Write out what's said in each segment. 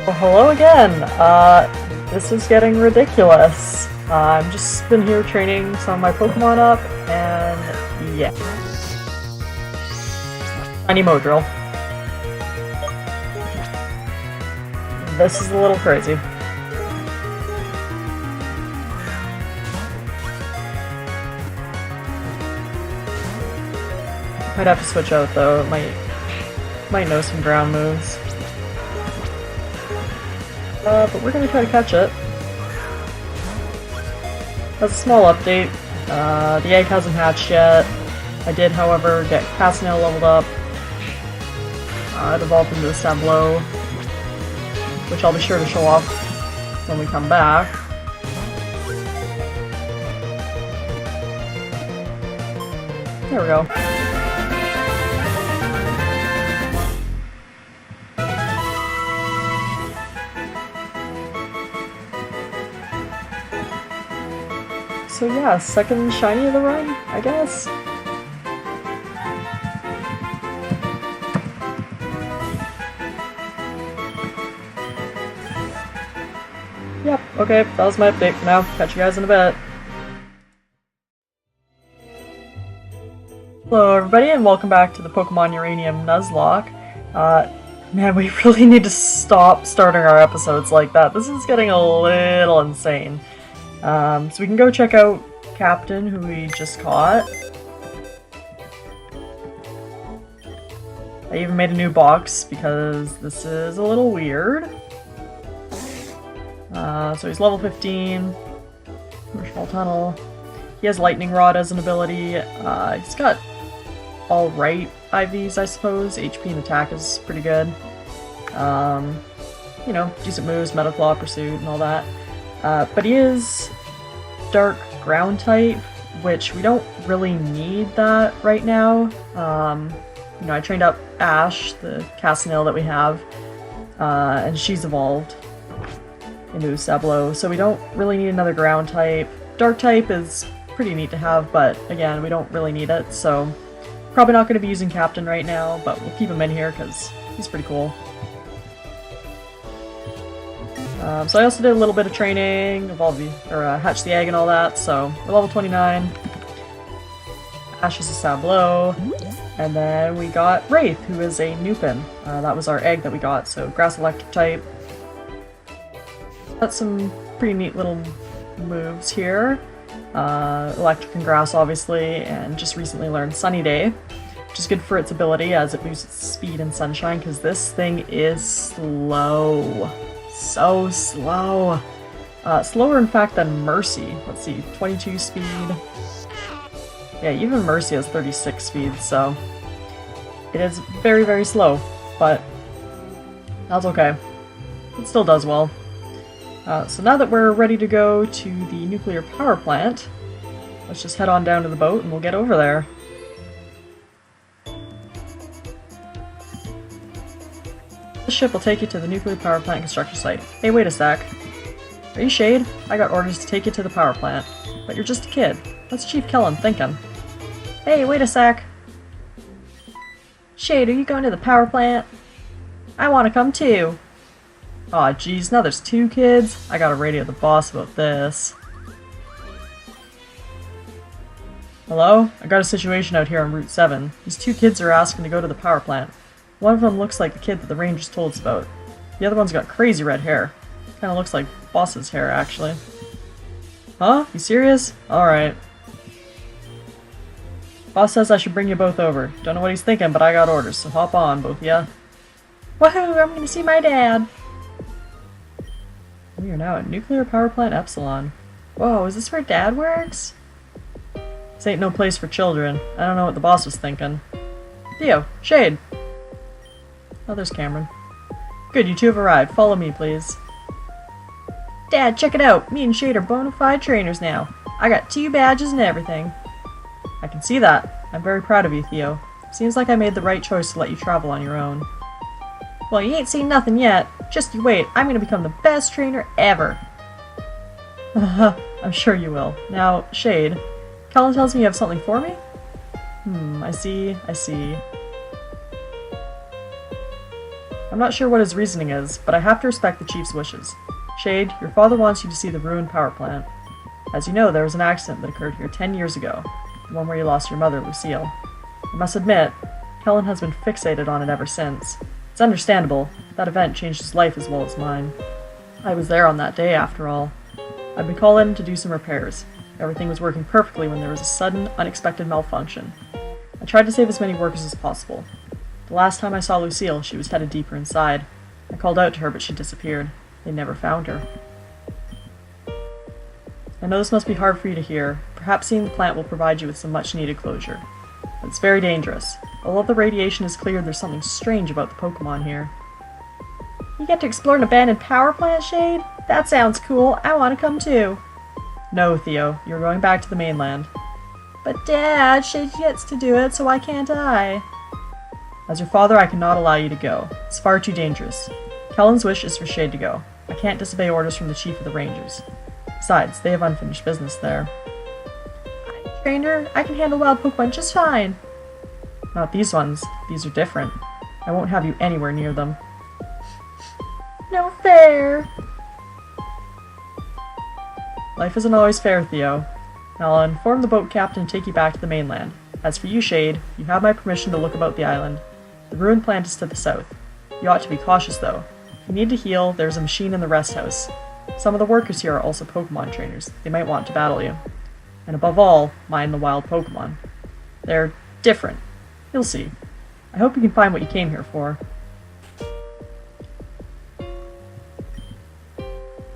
Well, hello again. This is getting ridiculous. I've just been here training some of my Pokemon up, and yeah. Tiny Modrill. This is a little crazy. Might have to switch out though. It might know some ground moves. But we're gonna try to catch it. As a small update, the egg hasn't hatched yet. I did, however, get Cassinail leveled up. It evolved into a Sablow, which I'll be sure to show off when we come back. There we go. So yeah, second shiny of the run, I guess? Yep, okay, that was my update for now. Catch you guys in a bit. Hello everybody and welcome back to the Pokemon Uranium Nuzlocke. Man, we really need to stop starting our episodes like that. This is getting a little insane. So we can go check out Captain, who we just caught. I even made a new box because this is a little weird. So he's level 15. Commercial Tunnel. He has Lightning Rod as an ability. He's got alright IVs, I suppose. HP and attack is pretty good. You know, decent moves, Metal Claw, Pursuit, and all that. But he is Dark Ground type, which we don't really need that right now. You know, I trained up Ash, the Cassinail that we have, and she's evolved into Sablow, so we don't really need another Ground type. Dark type is pretty neat to have, but again, we don't really need it, so probably not going to be using Captain right now, but we'll keep him in here because he's pretty cool. So I also did a little bit of training, hatch the egg and all that, so we're level 29. Ash is a Sablow, and then we got Wraith, who is a Nupin. That was our egg that we got, so Grass Electric type. Got some pretty neat little moves here. Electric and Grass, obviously, and just recently learned Sunny Day, which is good for its ability as it boosts its speed in Sunshine, because this thing is slow. So slow. Slower, in fact, than Mercy. Let's see, 22 speed. Yeah, even Mercy has 36 speed, so it is very, very slow, but that's okay. It still does well. So now that we're ready to go to the nuclear power plant, let's just head on down to the boat and we'll get over there. This ship will take you to the nuclear power plant construction site. Hey, wait a sec. Are you Shade? I got orders to take you to the power plant. But you're just a kid. What's Chief Kellen thinking? Hey, wait a sec. Shade, are you going to the power plant? I want to come too. Aw, geez, now there's two kids? I gotta radio the boss about this. Hello? I got a situation out here on Route 7. These two kids are asking to go to the power plant. One of them looks like the kid that the rangers told us about. The other one's got crazy red hair. Kinda looks like Boss's hair, actually. Huh? You serious? Alright. Boss says I should bring you both over. Don't know what he's thinking, but I got orders, so hop on, both of ya. Woohoo! I'm gonna see my dad! We are now at Nuclear Power Plant Epsilon. Whoa, is this where Dad works? This ain't no place for children. I don't know what the boss was thinking. Theo, Shade! Oh, there's Cameron. Good, you two have arrived. Follow me, please. Dad, check it out! Me and Shade are bona fide trainers now. I got 2 badges and everything. I can see that. I'm very proud of you, Theo. Seems like I made the right choice to let you travel on your own. Well, you ain't seen nothing yet. Just you wait. I'm gonna become the best trainer ever. I'm sure you will. Now, Shade, Kellen tells me you have something for me? I see. I'm not sure what his reasoning is, but I have to respect the chief's wishes. Shade, your father wants you to see the ruined power plant. As you know, there was an accident that occurred here 10 years ago, the one where you lost your mother, Lucille. I must admit, Kellen has been fixated on it ever since. It's understandable. That event changed his life as well as mine. I was there on that day, after all. I'd been called in to do some repairs. Everything was working perfectly when there was a sudden, unexpected malfunction. I tried to save as many workers as possible. The last time I saw Lucille, she was headed deeper inside. I called out to her, but she disappeared. They never found her. I know this must be hard for you to hear. Perhaps seeing the plant will provide you with some much-needed closure. But it's very dangerous. Although the radiation is cleared, there's something strange about the Pokemon here. You get to explore an abandoned power plant, Shade? That sounds cool. I want to come too. No, Theo. You're going back to the mainland. But Dad, Shade gets to do it, so why can't I? As your father, I cannot allow you to go. It's far too dangerous. Kellen's wish is for Shade to go. I can't disobey orders from the chief of the Rangers. Besides, they have unfinished business there. I trained her. I can handle wild Pokemon just fine. Not these ones. These are different. I won't have you anywhere near them. No fair. Life isn't always fair, Theo. Now I'll inform the boat captain and take you back to the mainland. As for you, Shade, you have my permission to look about the island. The ruined plant is to the south. You ought to be cautious, though. If you need to heal, there's a machine in the rest house. Some of the workers here are also Pokemon trainers. They might want to battle you. And above all, mind the wild Pokemon. They're different. You'll see. I hope you can find what you came here for.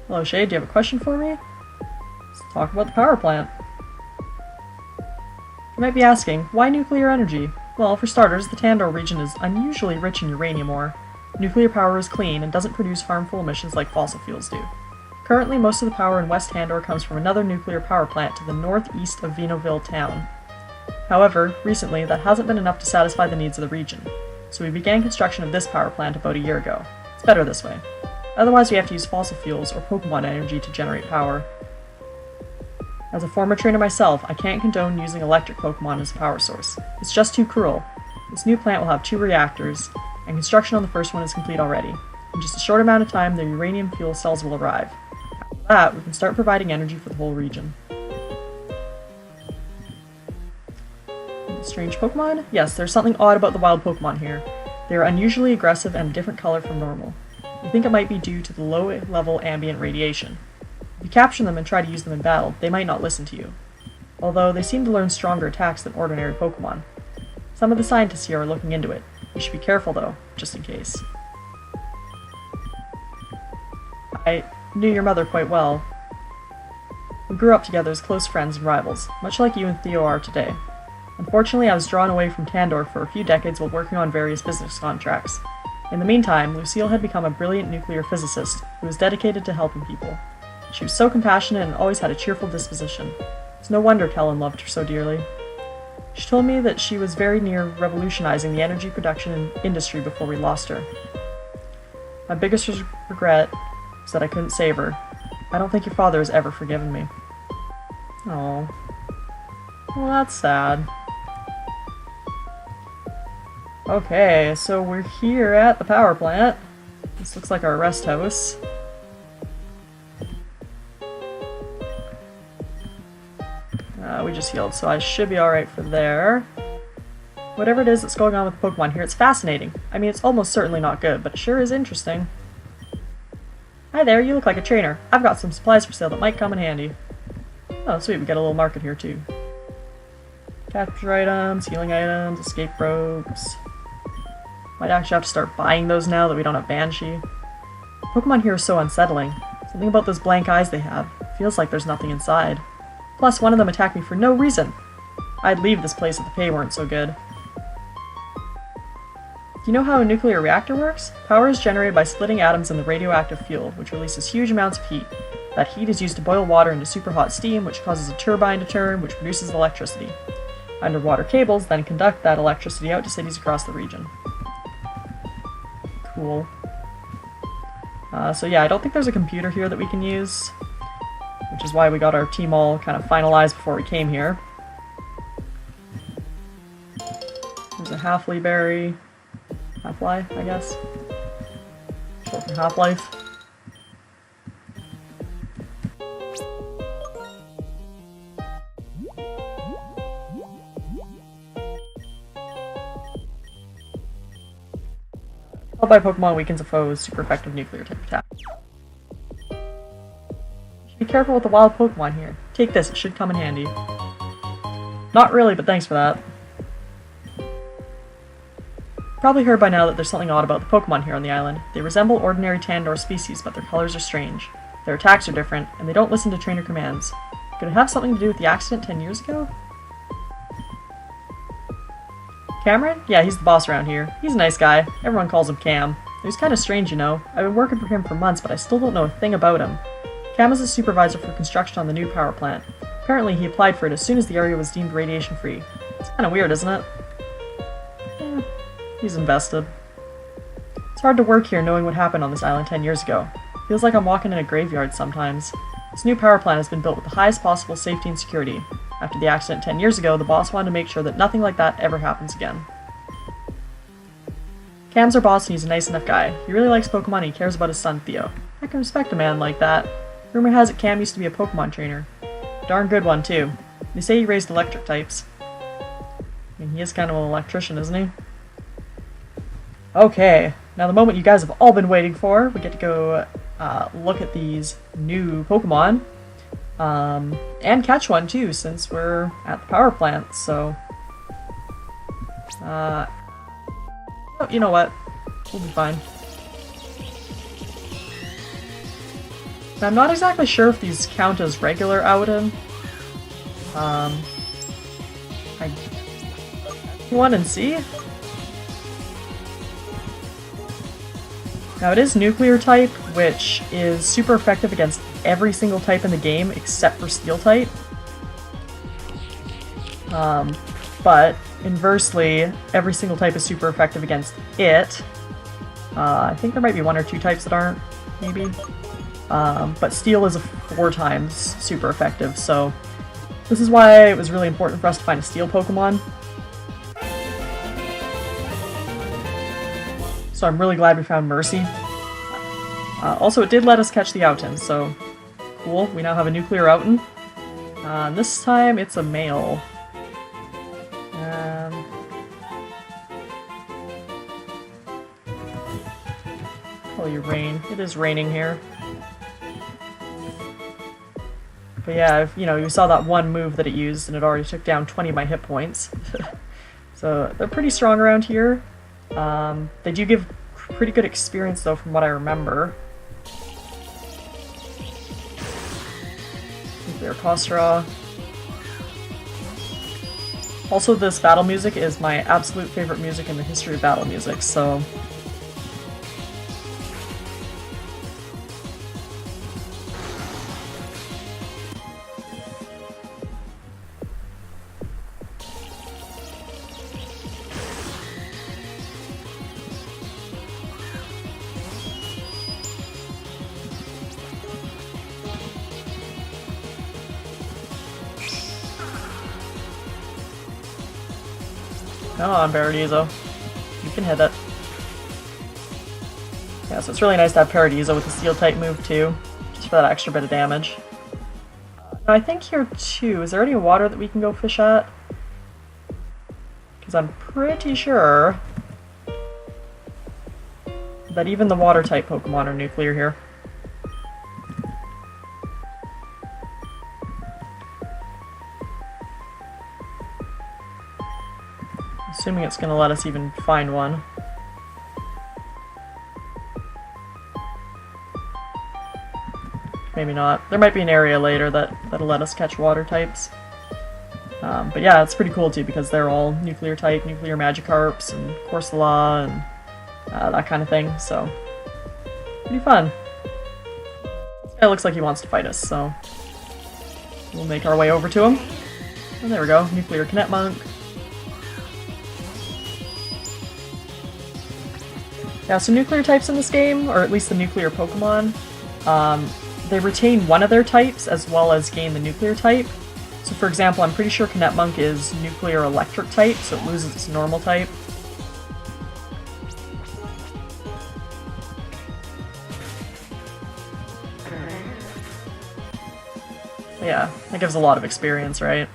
Hello, Shade. Do you have a question for me? Let's talk about the power plant. You might be asking, why nuclear energy? Well, for starters, the Tandor region is unusually rich in uranium ore. Nuclear power is clean and doesn't produce harmful emissions like fossil fuels do. Currently, most of the power in West Tandor comes from another nuclear power plant to the northeast of Vinoville town. However, recently, that hasn't been enough to satisfy the needs of the region, so we began construction of this power plant about a year ago. It's better this way. Otherwise, we have to use fossil fuels or Pokemon energy to generate power. As a former trainer myself, I can't condone using electric Pokemon as a power source. It's just too cruel. This new plant will have 2 reactors, and construction on the first one is complete already. In just a short amount of time, the uranium fuel cells will arrive. After that, we can start providing energy for the whole region. Strange Pokemon? Yes, there's something odd about the wild Pokemon here. They are unusually aggressive and a different color from normal. I think it might be due to the low-level ambient radiation. If you capture them and try to use them in battle, they might not listen to you. Although, they seem to learn stronger attacks than ordinary Pokemon. Some of the scientists here are looking into it. You should be careful though, just in case. I knew your mother quite well. We grew up together as close friends and rivals, much like you and Theo are today. Unfortunately, I was drawn away from Tandor for a few decades while working on various business contracts. In the meantime, Lucille had become a brilliant nuclear physicist who was dedicated to helping people. She was so compassionate and always had a cheerful disposition. It's no wonder Kellen loved her so dearly. She told me that she was very near revolutionizing the energy production industry before we lost her. My biggest regret is that I couldn't save her. I don't think your father has ever forgiven me. Oh. Well, that's sad. Okay, so we're here at the power plant. This looks like our rest house. We just healed, so I should be alright for there. Whatever it is that's going on with Pokemon here, it's fascinating. I mean, it's almost certainly not good, but it sure is interesting. Hi there, you look like a trainer. I've got some supplies for sale that might come in handy. Oh, sweet, we got a little market here too. Capture items, healing items, escape ropes. Might actually have to start buying those now that we don't have Banshee. Pokemon here are so unsettling. Something about those blank eyes they have. Feels like there's nothing inside. Plus, one of them attacked me for no reason. I'd leave this place if the pay weren't so good. Do you know how a nuclear reactor works? Power is generated by splitting atoms in the radioactive fuel, which releases huge amounts of heat. That heat is used to boil water into super hot steam, which causes a turbine to turn, which produces electricity. Underwater cables then conduct that electricity out to cities across the region. Cool. So yeah, I don't think there's a computer here that we can use, which is why we got our team all kind of finalized before we came here. There's a Halfley berry. Halfly, I guess. Short for half-life. Held by Pokemon weakens a foe's super effective nuclear type attack. Be careful with the wild Pokemon here. Take this, it should come in handy. Not really, but thanks for that. Probably heard by now that there's something odd about the Pokemon here on the island. They resemble ordinary Tandor species, but their colors are strange. Their attacks are different, and they don't listen to trainer commands. Could it have something to do with the accident 10 years ago? Cameron? Yeah, he's the boss around here. He's a nice guy. Everyone calls him Cam. He's kind of strange, you know. I've been working for him for months, but I still don't know a thing about him. Cam is a supervisor for construction on the new power plant. Apparently he applied for it as soon as the area was deemed radiation-free. It's kind of weird, isn't it? He's invested. It's hard to work here knowing what happened on this island 10 years ago. Feels like I'm walking in a graveyard sometimes. This new power plant has been built with the highest possible safety and security. After the accident 10 years ago, the boss wanted to make sure that nothing like that ever happens again. Cam's our boss and he's a nice enough guy. He really likes Pokemon and he cares about his son, Theo. I can respect a man like that. Rumor has it Cam used to be a Pokemon trainer. Darn good one, too. They say he raised electric types. I mean, he is kind of an electrician, isn't he? Okay, now the moment you guys have all been waiting for, we get to go look at these new Pokemon. And catch one too, since we're at the power plant, so... oh, you know what? We'll be fine. I'm not exactly sure if these count as regular Ouden. I want and see. Now it is nuclear type, which is super effective against every single type in the game except for steel type. But inversely, every single type is super effective against it. I think there might be one or two types that aren't, maybe. But steel is 4 times super effective, so this is why it was really important for us to find a steel Pokemon. So I'm really glad we found Mercy. Also, it did let us catch the Outen, so cool. We now have a nuclear Outen. This time it's a male. Probably rain. It is raining here. But yeah, you know, you saw that one move that it used and it already took down 20 of my hit points. So they're pretty strong around here. They do give pretty good experience though from what I remember. Nuclear Kostra. Also, this battle music is my absolute favorite music in the history of battle music, so... Come on, Paradiso. You can hit it. Yeah, so it's really nice to have Paradiso with the Steel-type move, too. Just for that extra bit of damage. Now, I think here, too, is there any water that we can go fish at? Because I'm pretty sure that even the Water-type Pokemon are nuclear here. Assuming it's going to let us even find one. Maybe not. There might be an area later that'll let us catch water types. But yeah, it's pretty cool too because they're all nuclear type, nuclear Magikarps and Corsola and that kind of thing, so pretty fun. This guy looks like he wants to fight us, so we'll make our way over to him. And there we go, nuclear Knetmonk. Yeah, so nuclear types in this game, or at least the nuclear Pokemon, they retain one of their types as well as gain the nuclear type. So for example, I'm pretty sure Knetmonk is nuclear electric type, so it loses its normal type. Yeah, that gives a lot of experience, right?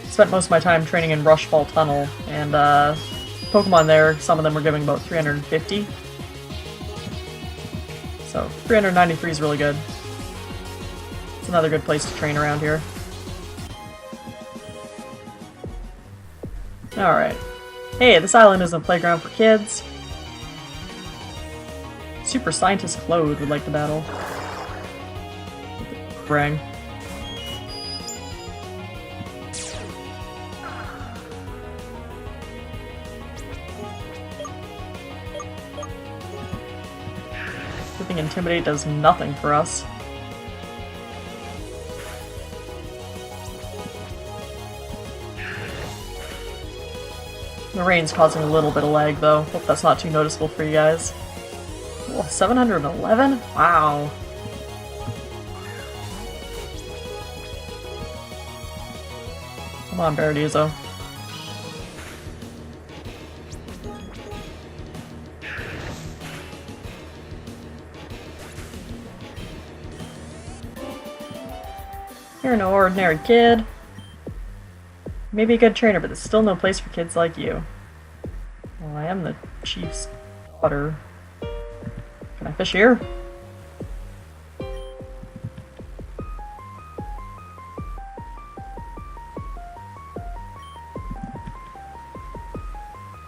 Spent most of my time training in Rushfall Tunnel, and Pokemon there, some of them were giving about 350. So 393 is really good. It's another good place to train around here. Alright. Hey, this island isn't a playground for kids. Super Scientist Claude would like to battle. Brang. I think Intimidate does nothing for us. The rain's causing a little bit of lag though. Hope that's not too noticeable for you guys. Oh, 711? Wow. Come on, Paradiso. You're no ordinary kid. Maybe a good trainer, but there's still no place for kids like you. Well, I am the chief's daughter. Can I fish here?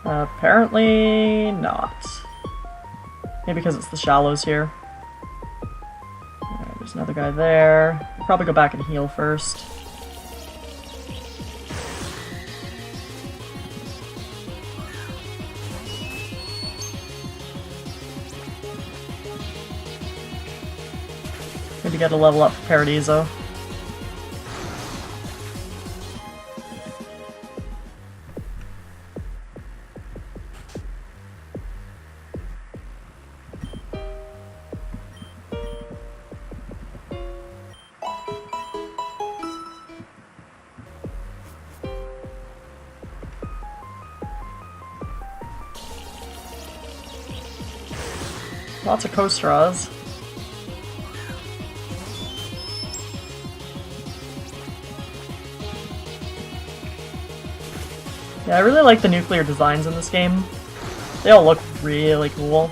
Apparently not. Maybe because it's the shallows here. Alright, there's another guy there. I'll probably go back and heal first. Maybe get a level up for Paradiso. Lots of Costraws. Yeah, I really like the nuclear designs in this game. They all look really cool.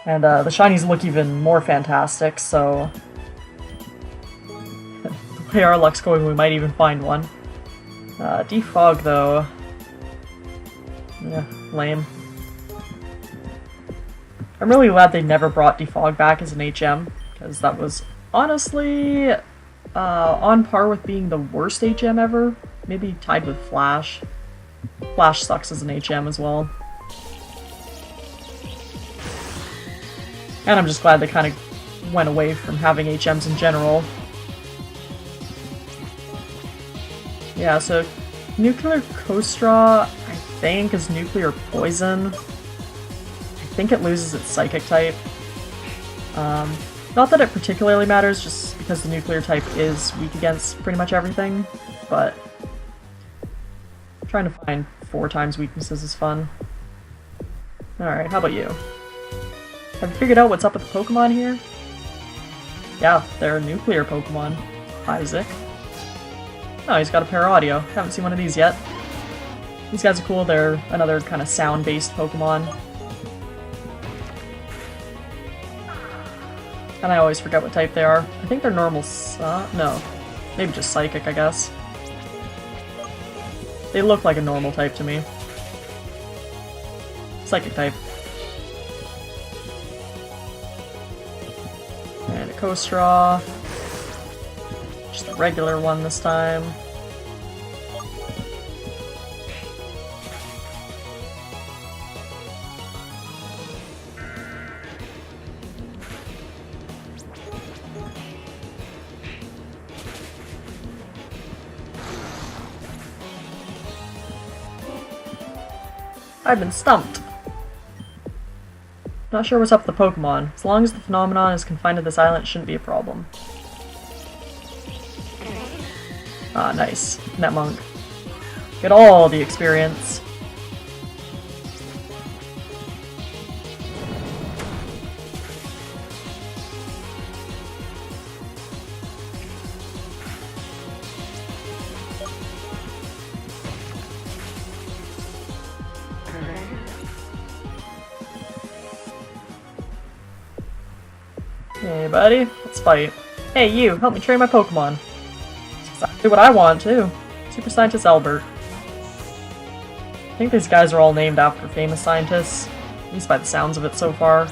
And the shinies look even more fantastic, so... the way our luck's going, we might even find one. Defog, though... yeah, lame. I'm really glad they never brought Defog back as an HM, because that was honestly on par with being the worst HM ever. Maybe tied with Flash. Flash sucks as an HM as well. And I'm just glad they kind of went away from having HMs in general. Yeah, so Nuclear Kostra, I think, is Nuclear Poison. I think it loses its Psychic type. Not that it particularly matters, just because the Nuclear type is weak against pretty much everything, but trying to find 4 times weaknesses is fun. Alright, how about you? Have you figured out what's up with the Pokemon here? Yeah, they're nuclear Pokemon. Isaac. Oh, he's got a Paraudio. Haven't seen one of these yet. These guys are cool, they're another kind of sound-based Pokemon. And I always forget what type they are. I think they're normal no. Maybe just Psychic, I guess. They look like a normal type to me. Psychic type. And a Kostra. Just a regular one this time. I've been stumped. Not sure what's up with the Pokemon. As long as the phenomenon is confined to this island, it shouldn't be a problem. Ah, nice. Netmonk. Get all the experience. Hey, buddy, let's fight. Hey, you, help me train my Pokemon. That's exactly what I want, too. Super Scientist Albert. I think these guys are all named after famous scientists, at least by the sounds of it so far.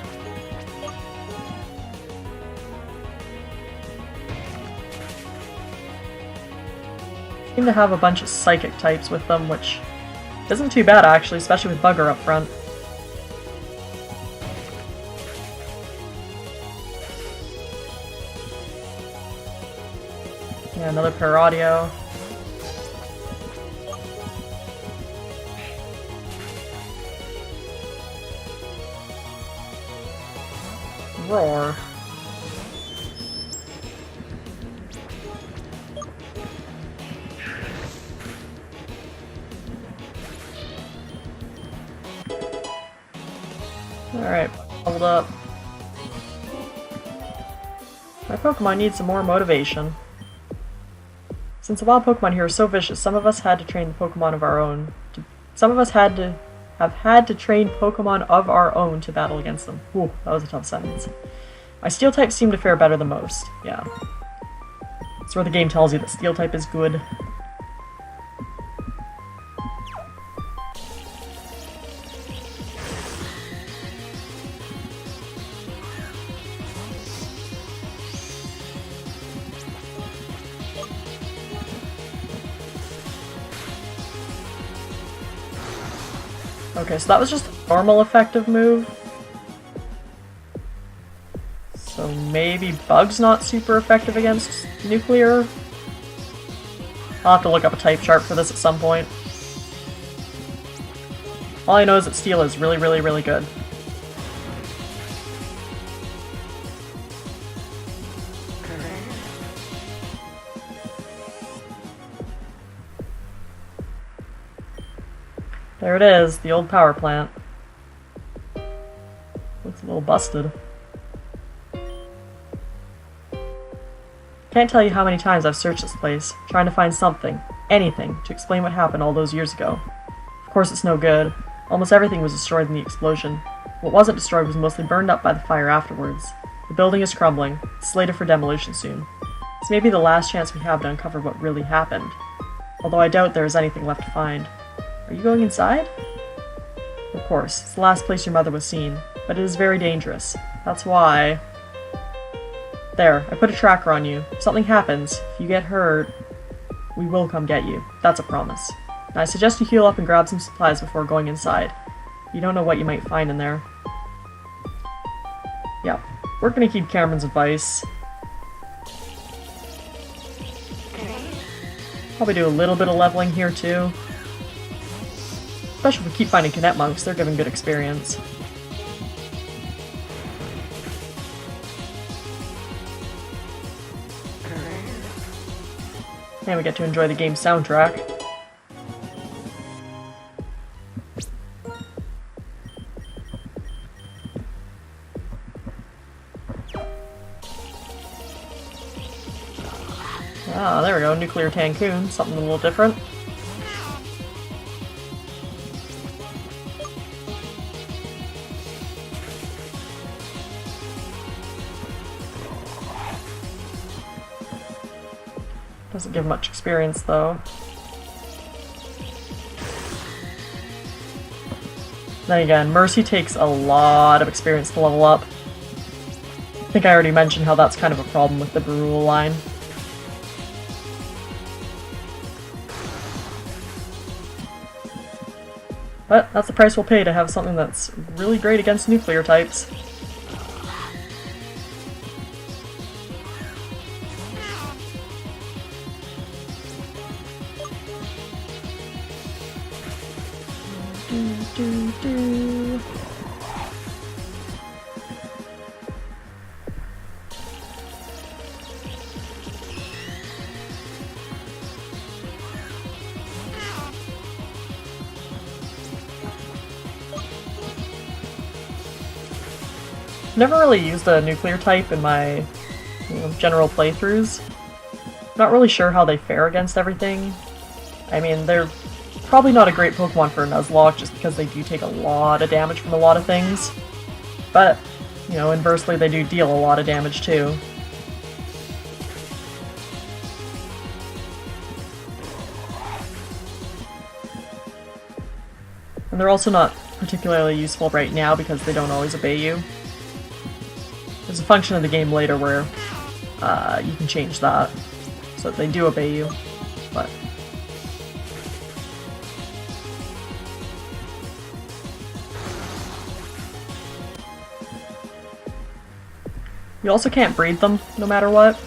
Seem to have a bunch of psychic types with them, which isn't too bad actually, especially with Bugger up front. Yeah, another Paradio. Roar. Alright, hold up. My Pokemon need some more motivation. Since the wild Pokemon here are so vicious, some of us had to train the Pokemon of our own. Some of us have had to train Pokemon of our own to battle against them. Ooh, that was a tough sentence. My Steel types seem to fare better than most. Yeah. That's where the game tells you that Steel type is good. Okay, so that was just a normal effective move. So maybe Bug's not super effective against Nuclear? I'll have to look up a type chart for this at some point. All I know is that Steel is really, really, really good. There it is, the old power plant. Looks a little busted. Can't tell you how many times I've searched this place, trying to find something, anything, to explain what happened all those years ago. Of course it's no good. Almost everything was destroyed in the explosion. What wasn't destroyed was mostly burned up by the fire afterwards. The building is crumbling, slated for demolition soon. This may be the last chance we have to uncover what really happened. Although I doubt there is anything left to find. Are you going inside? Of course, it's the last place your mother was seen, but it is very dangerous. That's why... There, I put a tracker on you. If something happens, if you get hurt, we will come get you. That's a promise. Now I suggest you heal up and grab some supplies before going inside. You don't know what you might find in there. Yeah, we're gonna keep Cameron's advice. Probably do a little bit of leveling here too. Especially if we keep finding Cadet Monks, they're giving good experience. And we get to enjoy the game's soundtrack. Ah, there we go, Nuclear Tancoon, something a little different. Doesn't give much experience, though. Then again, Mercy takes a lot of experience to level up. I think I already mentioned how that's kind of a problem with the Brule line. But that's the price we'll pay to have something that's really great against nuclear types. Never really used a nuclear type in my general playthroughs. Not really sure how they fare against everything. I mean, they're probably not a great Pokemon for a Nuzlocke just because they do take a lot of damage from a lot of things. But you know, inversely they do deal a lot of damage too. And they're also not particularly useful right now because they don't always obey you. There's a function of the game later where you can change that so that they do obey you, but... You also can't breed them, no matter what.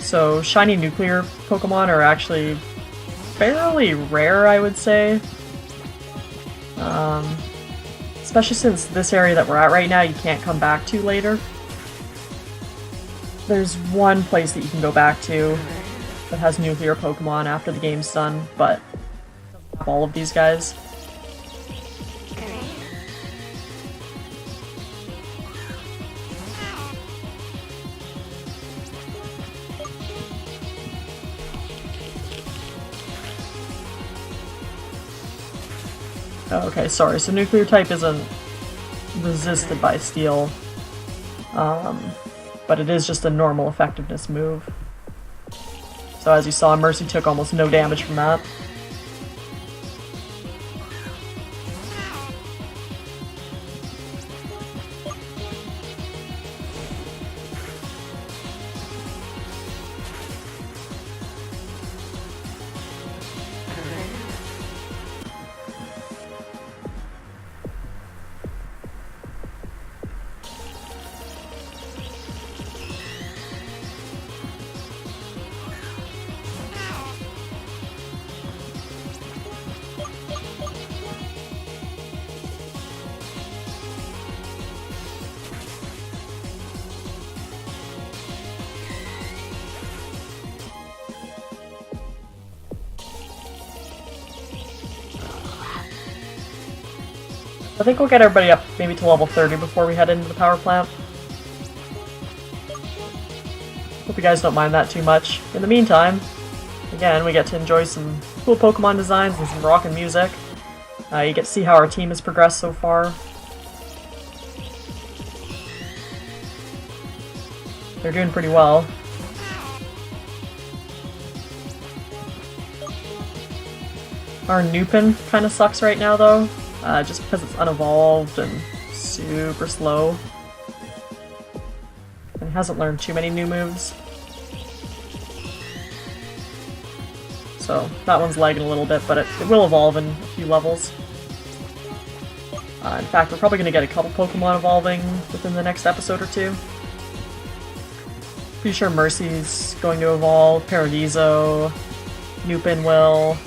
So shiny nuclear Pokemon are actually fairly rare, I would say. Especially since this area that we're at right now you can't come back to later. There's one place that you can go back to that has nuclear Pokemon after the game's done, but all of these guys. Oh, okay, sorry, so nuclear type isn't resisted by steel, but it is just a normal effectiveness move. So as you saw, Mercy took almost no damage from that. I think we'll get everybody up maybe to level 30 before we head into the power plant. Hope you guys don't mind that too much. In the meantime, again, we get to enjoy some cool Pokemon designs and some rockin' music. You get to see how our team has progressed so far. They're doing pretty well. Our Nupin kind of sucks right now though. Just because it's unevolved and super slow. And it hasn't learned too many new moves. So that one's lagging a little bit, but it will evolve in a few levels. In fact, we're probably going to get a couple Pokemon evolving within the next episode or two. Pretty sure Mercy's going to evolve, Paradiso, Nupin will.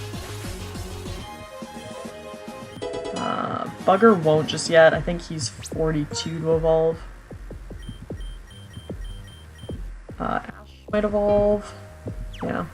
Bugger won't just yet. I think he's 42 to evolve. Ash might evolve. Yeah.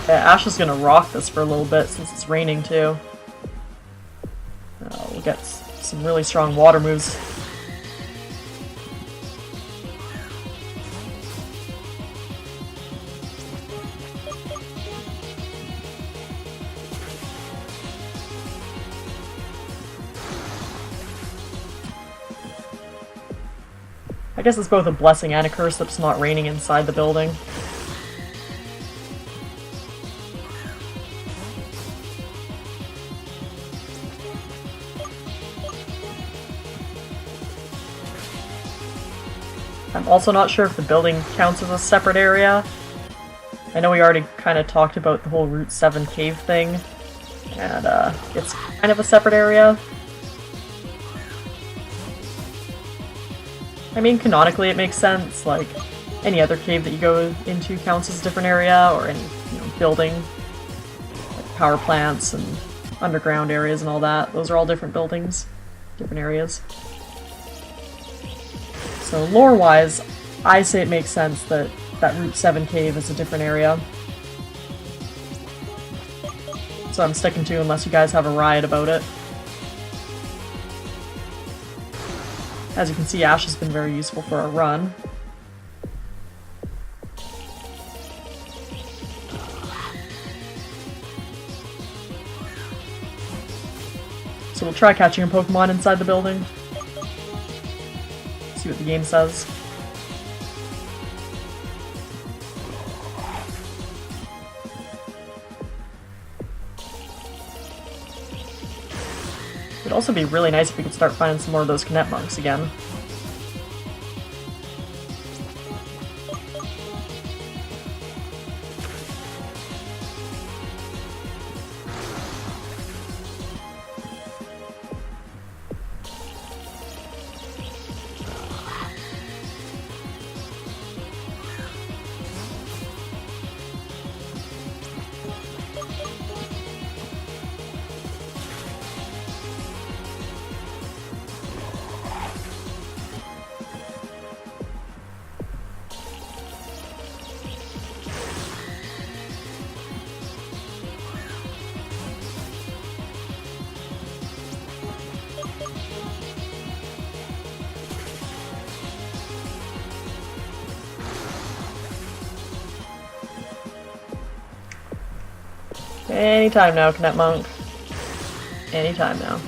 Yeah, Ash is gonna rock this for a little bit since it's raining too. We'll get some really strong water moves. I guess it's both a blessing and a curse that it's not raining inside the building. I'm also not sure if the building counts as a separate area. I know we already kind of talked about the whole Route 7 cave thing, and it's kind of a separate area. I mean, canonically it makes sense, like, any other cave that you go into counts as a different area, or any, building, like power plants and underground areas and all that. Those are all different buildings, different areas. So lore-wise, I say it makes sense that that Route 7 cave is a different area. so I'm sticking to unless you guys have a riot about it. As you can see, Ash has been very useful for our run. So we'll try catching a Pokemon inside the building. See what the game says. It'd also be really nice if we could start finding some more of those Kinet monks again. Anytime now, Kinet Monk. Anytime now.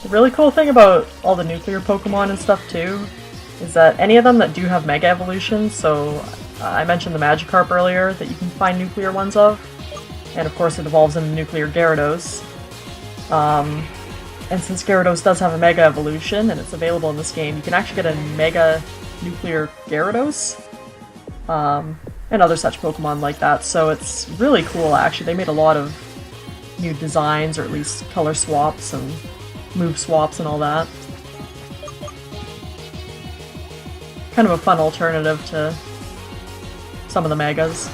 The really cool thing about all the nuclear Pokemon and stuff too is that any of them that do have Mega Evolutions, so I mentioned the Magikarp earlier that you can find nuclear ones of, and of course it evolves into nuclear Gyarados. And since Gyarados does have a Mega Evolution and it's available in this game, you can actually get a Mega Nuclear Gyarados, and other such Pokemon like that, so it's really cool actually. They made a lot of new designs, or at least color swaps and move swaps and all that. Kind of a fun alternative to some of the Megas.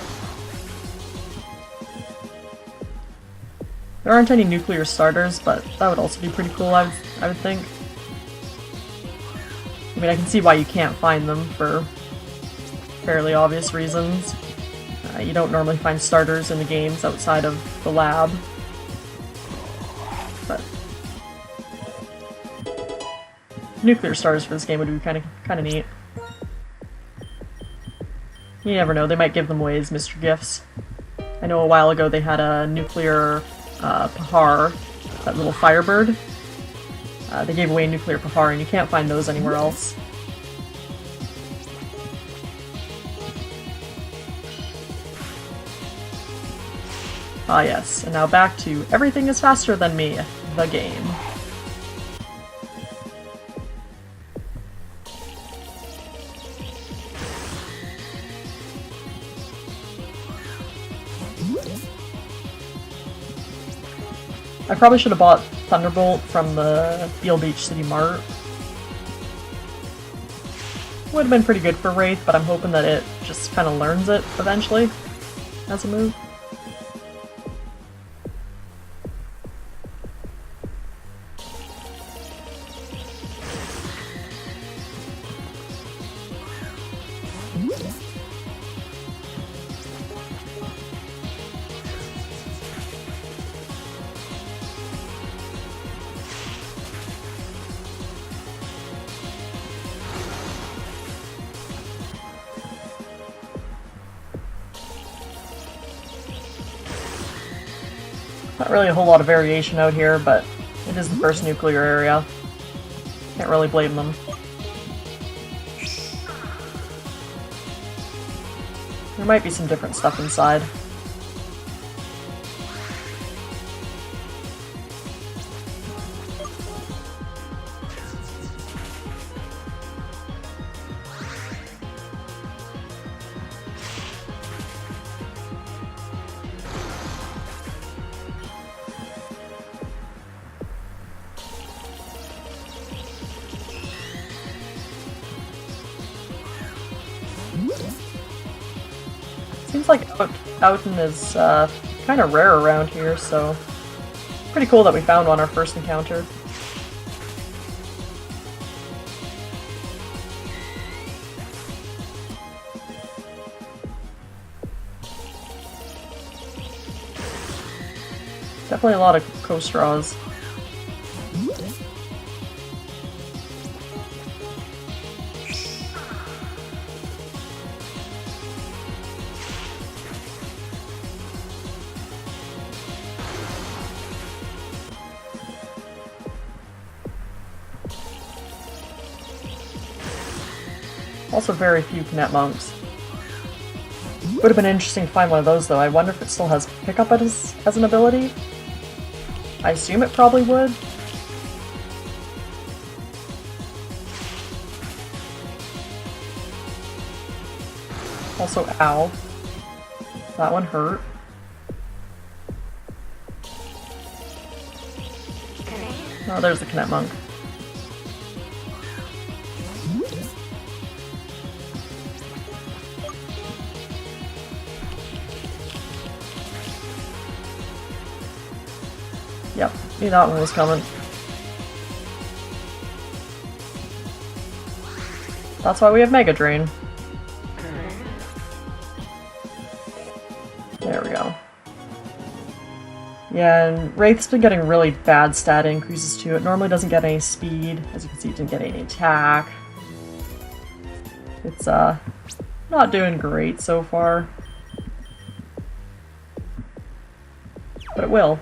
There aren't any nuclear starters, but that would also be pretty cool, I would think. I mean, I can see why you can't find them for fairly obvious reasons. You don't normally find starters in the games outside of the lab. But nuclear starters for this game would be kind of neat. You never know, they might give them away as mystery gifts. I know a while ago they had a nuclear Pahar, that little firebird. They gave away nuclear Pahar, and you can't find those anywhere else. Ah yes, and now back to Everything is Faster Than Me, the game. I probably should have bought Thunderbolt from the Beale Beach City Mart. Would have been pretty good for Wraith, but I'm hoping that it just kind of learns it eventually as a move. Not really a whole lot of variation out here, but it is the first nuclear area. Can't really blame them. There might be some different stuff inside. like Outen is kind of rare around here, so pretty cool that we found one our first encounter. Definitely a lot of co-straws. Also very few Kinet monks. Would have been interesting to find one of those though. I wonder if it still has pickup as an ability. I assume it probably would. Also, ow. That one hurt. Oh, there's the Kinet monk. Yep, knew that one was coming. That's why we have Mega Drain. There we go. Yeah, and Wraith's been getting really bad stat increases too. It normally doesn't get any speed. As you can see, it didn't get any attack. It's not doing great so far. But it will.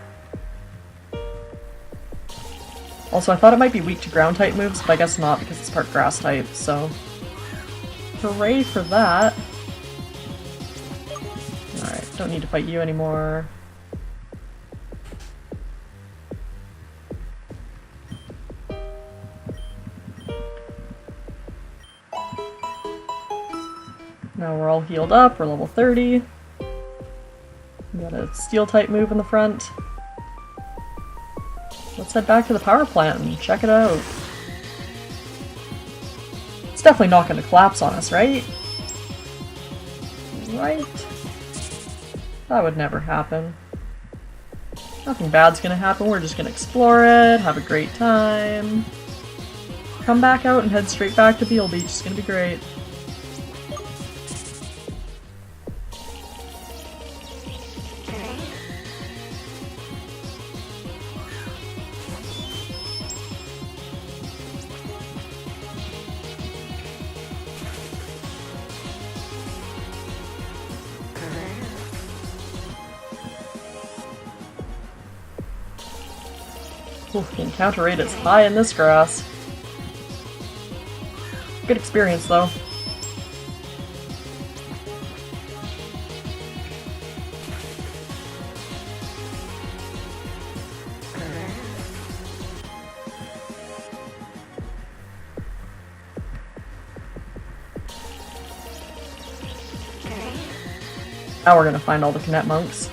Also, I thought it might be weak to ground type moves, but I guess not because it's part grass type, so hooray for that. Alright, don't need to fight you anymore. Now we're all healed up, we're level 30. We got a steel type move in the front. Let's head back to the power plant and check it out. It's definitely not going to collapse on us, right? Right? That would never happen. Nothing bad's going to happen, we're just going to explore it, have a great time. Come back out and head straight back to Beale Beach, it's going to be great. Oof, the encounter rate is high in this grass. Good experience, though. Now we're gonna find all the Kinet monks.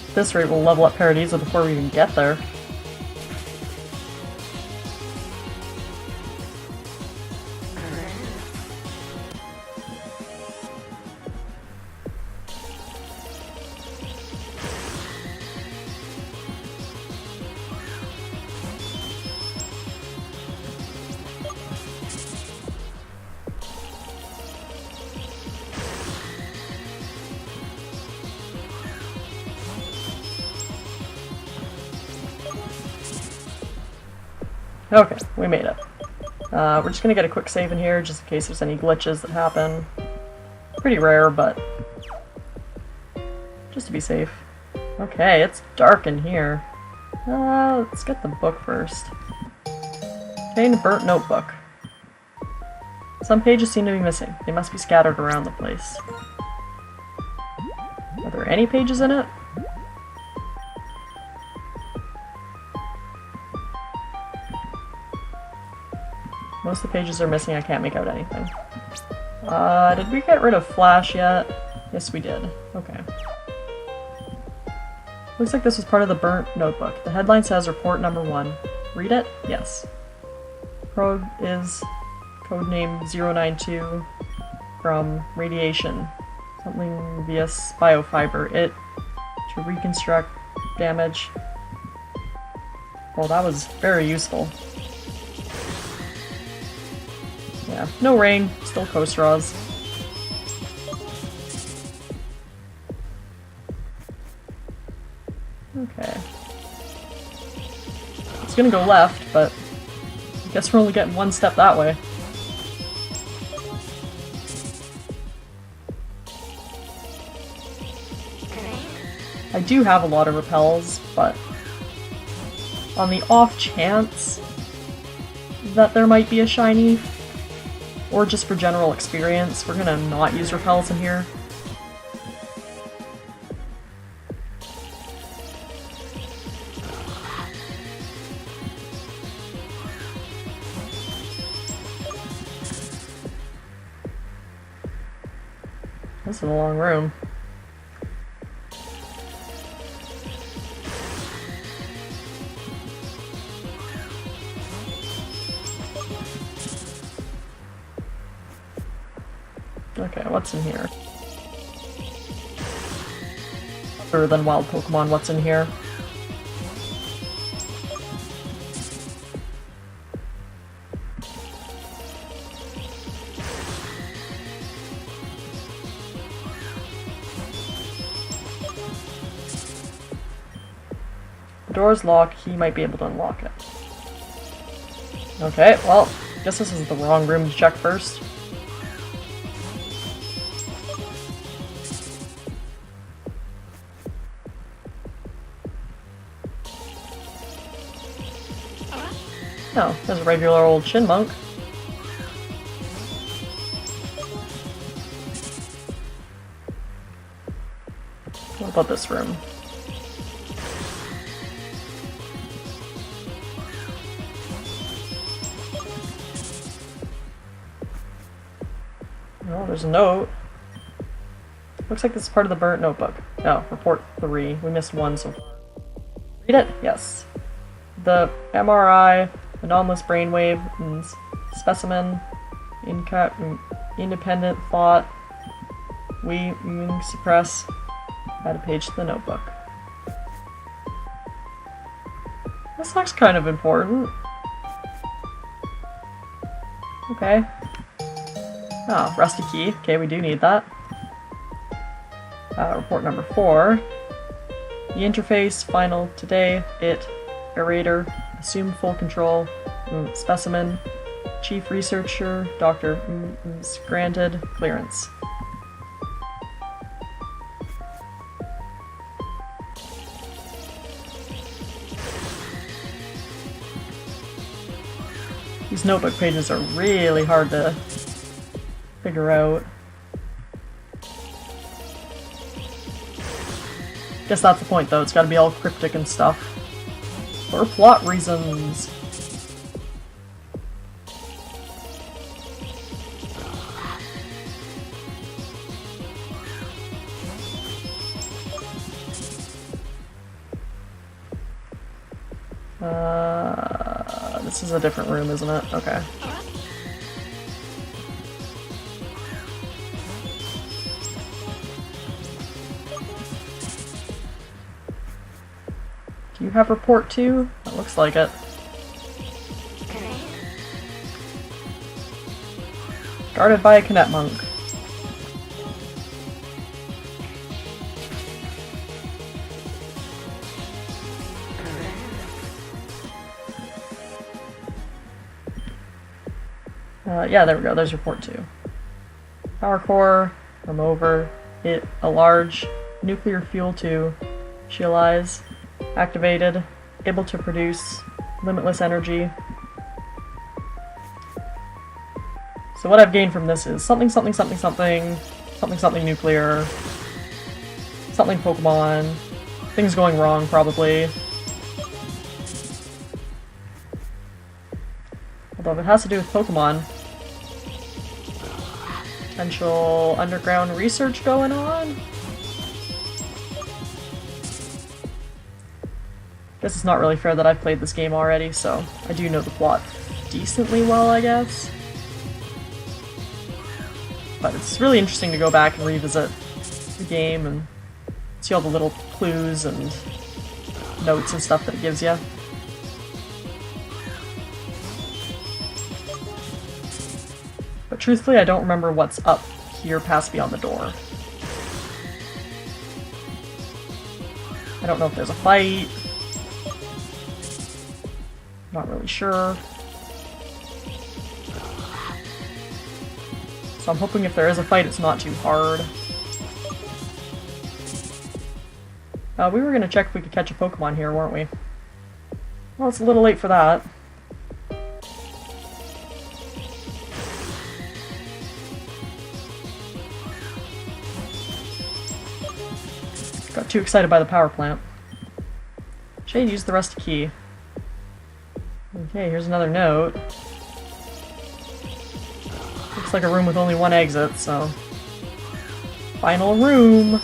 At this rate, we'll level up Paradisa before we even get there. Okay, we made it. We're just gonna get a quick save in here, just in case there's any glitches that happen. Pretty rare, but just to be safe. Okay, it's dark in here. Let's get the book first. Obtain burnt notebook. Some pages seem to be missing. They must be scattered around the place. Are there any pages in it? Most of the pages are missing, I can't make out anything. Did we get rid of Flash yet? Yes, we did. Okay. Looks like this was part of the burnt notebook. The headline says report number 1. Read it? Yes. Probe is codename 092. from radiation. Something via biofiber. It to reconstruct damage. Well, that was very useful. Yeah, no rain, still coast draws. Okay. It's gonna go left, but I guess we're only getting one step that way. I do have a lot of repels, but on the off chance that there might be a shiny, or just for general experience, we're gonna not use repels in here. This is a long room. Okay, what's in here? Other than wild Pokemon, what's in here? The door's locked, he might be able to unlock it. Okay, well, guess this is the wrong room to check first. No, there's a regular old Shinmonk. What about this room? Oh, there's a note. Looks like this is part of the burnt notebook. Oh, report 3. We missed 1 so far. Read it? Yes. The MRI, anomalous brainwave, and specimen, independent thought, we suppress, add a page to the notebook. This looks kind of important. Okay. Ah, rusty key. Okay, we do need that. Report number 4. The interface, final, today, it, aerator, assume full control, specimen, chief researcher, Dr. Granted, clearance. These notebook pages are really hard to figure out. Guess that's the point though, it's gotta be all cryptic and stuff. For plot reasons. This is a different room, isn't it? Okay. Do you have report 2? That looks like it. Guarded by a Kinetmonk. Yeah, there we go. There's report 2. Power core, from over, it, a large, nuclear fuel 2, Shialize, activated, able to produce limitless energy. So what I've gained from this is something nuclear, something Pokemon, things going wrong probably. Although if it has to do with Pokemon, potential underground research going on? Guess it's not really fair that I've played this game already, so I do know the plot decently well, I guess. But it's really interesting to go back and revisit the game and see all the little clues and notes and stuff that it gives you. But truthfully, I don't remember what's up here past beyond the door. I don't know if there's a fight. Not really sure. So I'm hoping if there is a fight, it's not too hard. We were gonna check if we could catch a Pokemon here, weren't we? Well, it's a little late for that. Got too excited by the power plant. Shade used the rusty key. Okay, here's another note. Looks like a room with only one exit, so... Final room!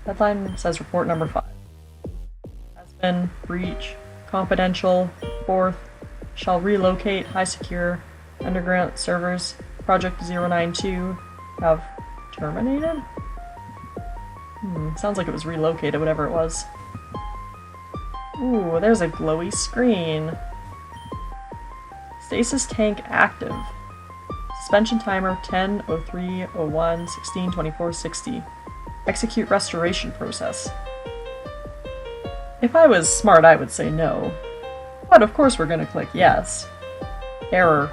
Deadline says report number 5. Has been, breach, confidential, 4th, shall relocate, high secure, underground servers, project 092, have terminated? Sounds like it was relocated, whatever it was. Ooh, there's a glowy screen. Stasis tank active. Suspension timer 10, 03, 01, 16, 24, 60. Execute restoration process. If I was smart, I would say no. But of course we're gonna click yes. Error.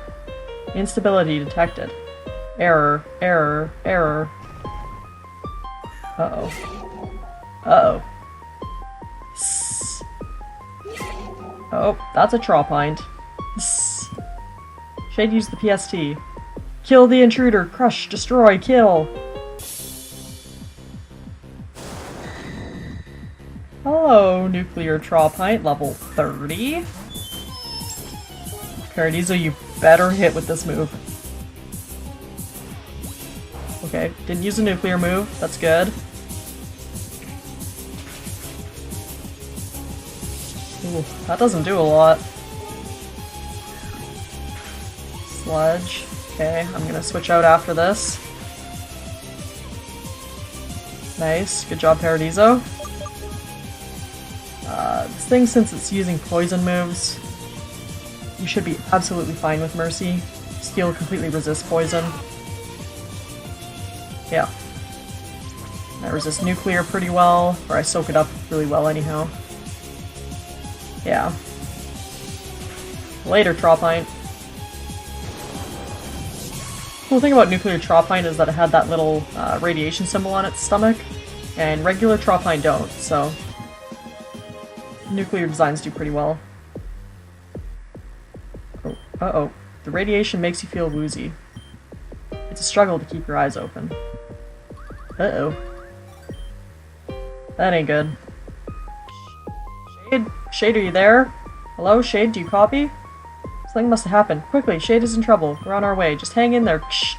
Instability detected. Error, error, error. Uh-oh. Uh-oh. Oh, that's a Trawpine. Shade used the PST. Kill the intruder! Crush! Destroy! Kill! Hello, Nuclear Trawpine, level 30. Paradiso, you better hit with this move. Okay, didn't use a nuclear move. That's good. Ooh, that doesn't do a lot. Sludge. Okay, I'm gonna switch out after this. Nice. Good job, Paradiso. This thing, since it's using poison moves, you should be absolutely fine with Mercy. Steel completely resists poison. Yeah. I resist nuclear pretty well, or I soak it up really well anyhow. Yeah. Later, Trawpine. Cool thing about nuclear Trawpine is that it had that little radiation symbol on its stomach, and regular Trawpine don't, so nuclear designs do pretty well. Oh, uh-oh. The radiation makes you feel woozy. It's a struggle to keep your eyes open. Uh-oh. That ain't good. Shade? Shade, are you there? Hello, Shade, do you copy? Something must have happened. Quickly, Shade is in trouble. We're on our way. Just hang in there. Shh.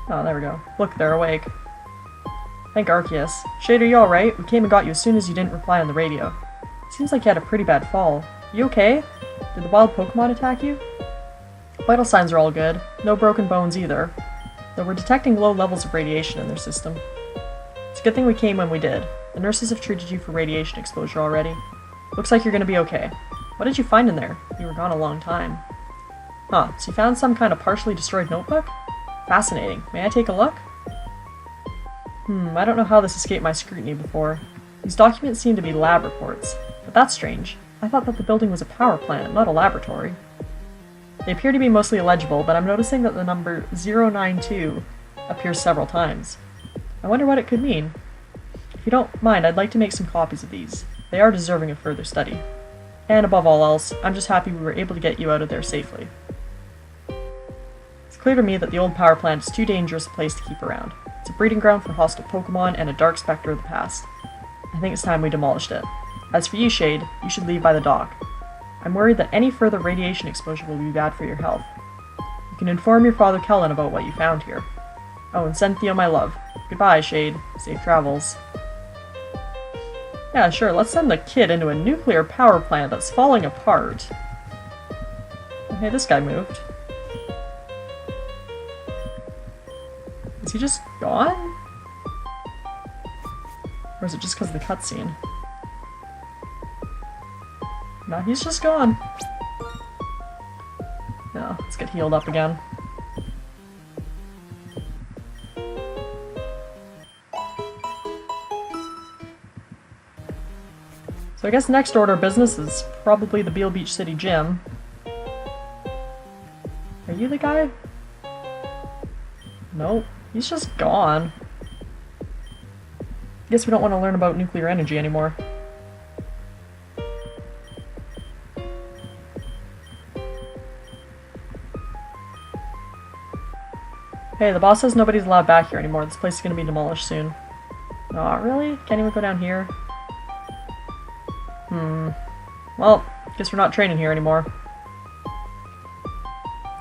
Oh, there we go. Look, they're awake. Thank Arceus. Shade, are you alright? We came and got you as soon as you didn't reply on the radio. Seems like you had a pretty bad fall. You okay? Did the wild Pokemon attack you? Vital signs are all good. No broken bones either. Though we're detecting low levels of radiation in their system. It's a good thing we came when we did. The nurses have treated you for radiation exposure already. Looks like you're gonna be okay. What did you find in there? You were gone a long time. Huh, so you found some kind of partially destroyed notebook? Fascinating. May I take a look? I don't know how this escaped my scrutiny before. These documents seem to be lab reports, but that's strange. I thought that the building was a power plant, not a laboratory. They appear to be mostly illegible, but I'm noticing that the number 092 appears several times. I wonder what it could mean. If you don't mind, I'd like to make some copies of these. They are deserving of further study. And above all else, I'm just happy we were able to get you out of there safely. It's clear to me that the old power plant is too dangerous a place to keep around. It's a breeding ground for hostile Pokemon and a dark specter of the past. I think it's time we demolished it. As for you, Shade, you should leave by the dock. I'm worried that any further radiation exposure will be bad for your health. You can inform your father Kellen about what you found here. Oh, and send Theo my love. Goodbye, Shade. Safe travels. Yeah, sure, let's send the kid into a nuclear power plant that's falling apart. Hey, this guy moved. Is he just gone? Or is it just because of the cutscene? No, he's just gone. Yeah, let's get healed up again. So I guess next order of business is probably the Beale Beach City Gym. Are you the guy? Nope, he's just gone. Guess we don't want to learn about nuclear energy anymore. Hey, the boss says nobody's allowed back here anymore. This place is going to be demolished soon. Aw, really? Can't even go down here? Well, guess we're not training here anymore.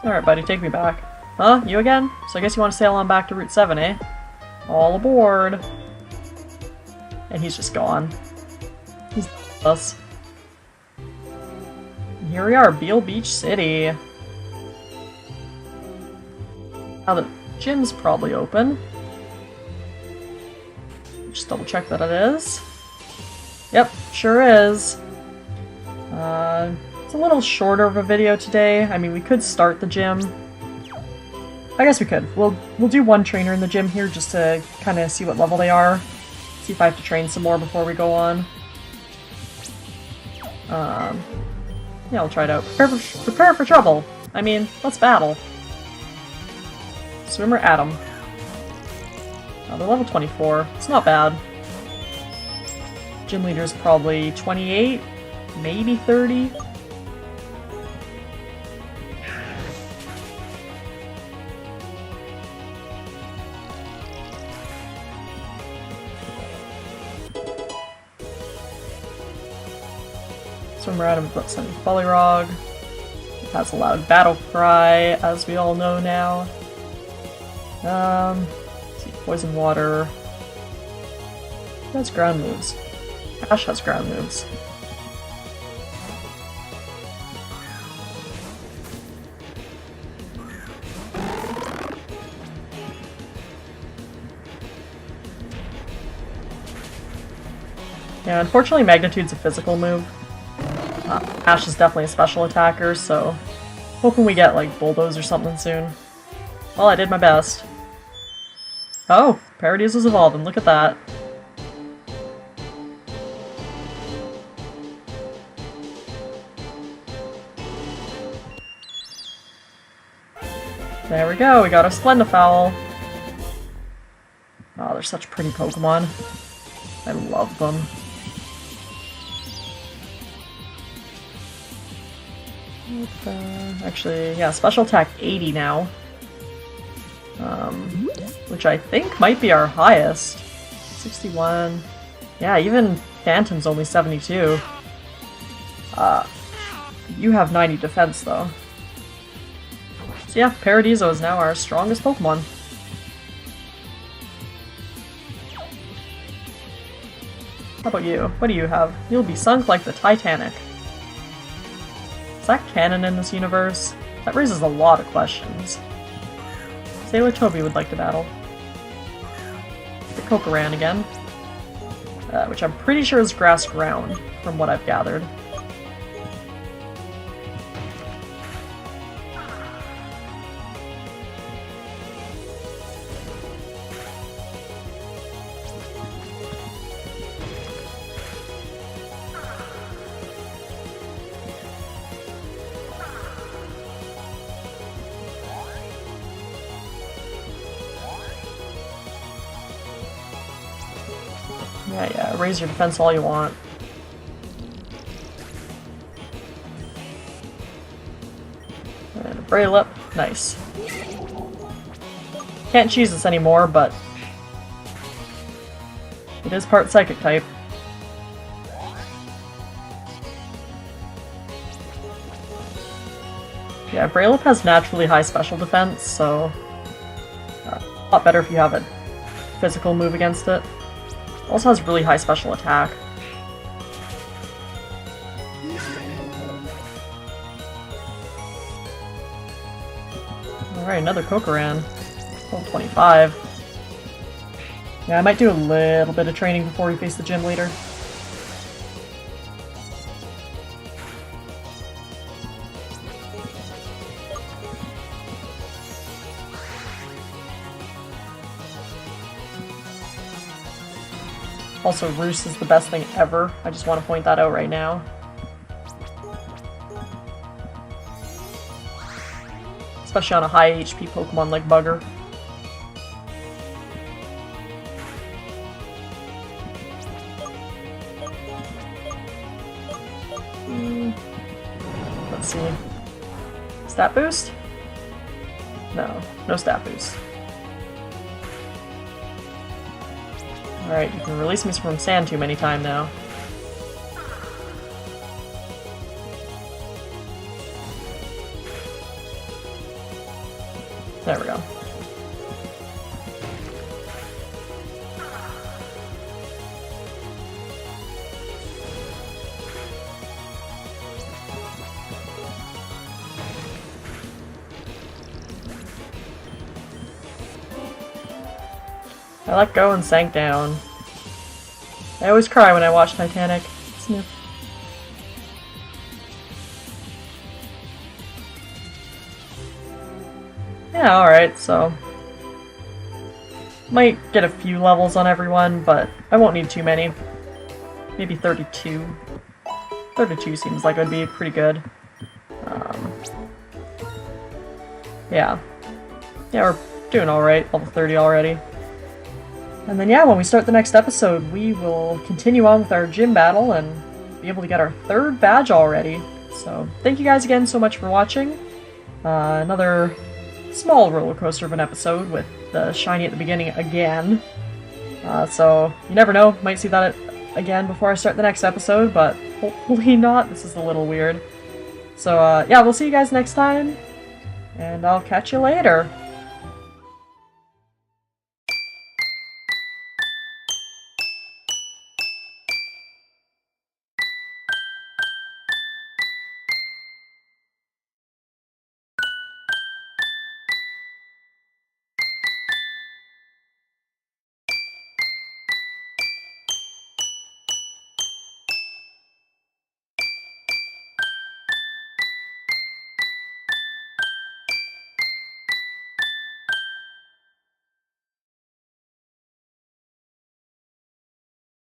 Alright, buddy, take me back. Huh? You again? So I guess you want to sail on back to Route 7, eh? All aboard! And he's just gone. He's us. And here we are, Beale Beach City. Now the gym's probably open. Just double check that it is. Yep, sure is. It's a little shorter of a video today. I mean, we could start the gym. I guess we could. We'll do one trainer in the gym here just to kind of see what level they are. See if I have to train some more before we go on. Yeah, I'll try it out. Prepare for trouble. I mean, let's battle. Swimmer Adam. Oh, they're level 24. It's not bad. Gym leader's probably 28, maybe 30. Swimmer Adam got sending Bullyrog. It has a loud battle cry, as we all know now. Let's see, poison water. Who has ground moves? Ash has ground moves. Yeah, unfortunately Magnitude's a physical move. Ash is definitely a special attacker, so hoping we get like Bulldoze or something soon. Well, I did my best. Oh, Parodies is evolving, look at that. There we go, we got our Splendifowl. Oh, they're such pretty Pokemon. I love them. Actually, yeah, special attack 80 now. Which I think might be our highest. 61. Yeah, even Phantom's only 72. You have 90 defense though. So yeah, Paradiso is now our strongest Pokemon. How about you? What do you have? You'll be sunk like the Titanic. Is that canon in this universe? That raises a lot of questions. Sailor Toby would like to battle. The Kokoran again. Which I'm pretty sure is grass ground, from what I've gathered. Yeah, raise your defense all you want. And a Braylip, nice. Can't choose this anymore, but it is part Psychic type. Yeah, Braylip has naturally high special defense, so a lot better if you have a physical move against it. Also has really high special attack. Alright, another Kokoran. Level 25. Yeah, I might do a little bit of training before we face the gym leader. Also, Roost is the best thing ever. I just want to point that out right now. Especially on a high HP Pokemon like Bugger. Let's see. Stat boost? No, no stat boost. Alright, you can release me from Sand Tomb anytime now. There we go. I let go and sank down. I always cry when I watch Titanic. Sniff. Yeah, alright, so... might get a few levels on everyone, but I won't need too many. Maybe 32. 32 seems like it would be pretty good. Yeah. Yeah, we're doing alright, level 30 already. And then yeah, when we start the next episode, we will continue on with our gym battle and be able to get our 3rd badge already. So, thank you guys again so much for watching. Another small roller coaster of an episode with the shiny at the beginning again. So, you never know, might see that again before I start the next episode, but hopefully not. This is a little weird. So, yeah, we'll see you guys next time, and I'll catch you later.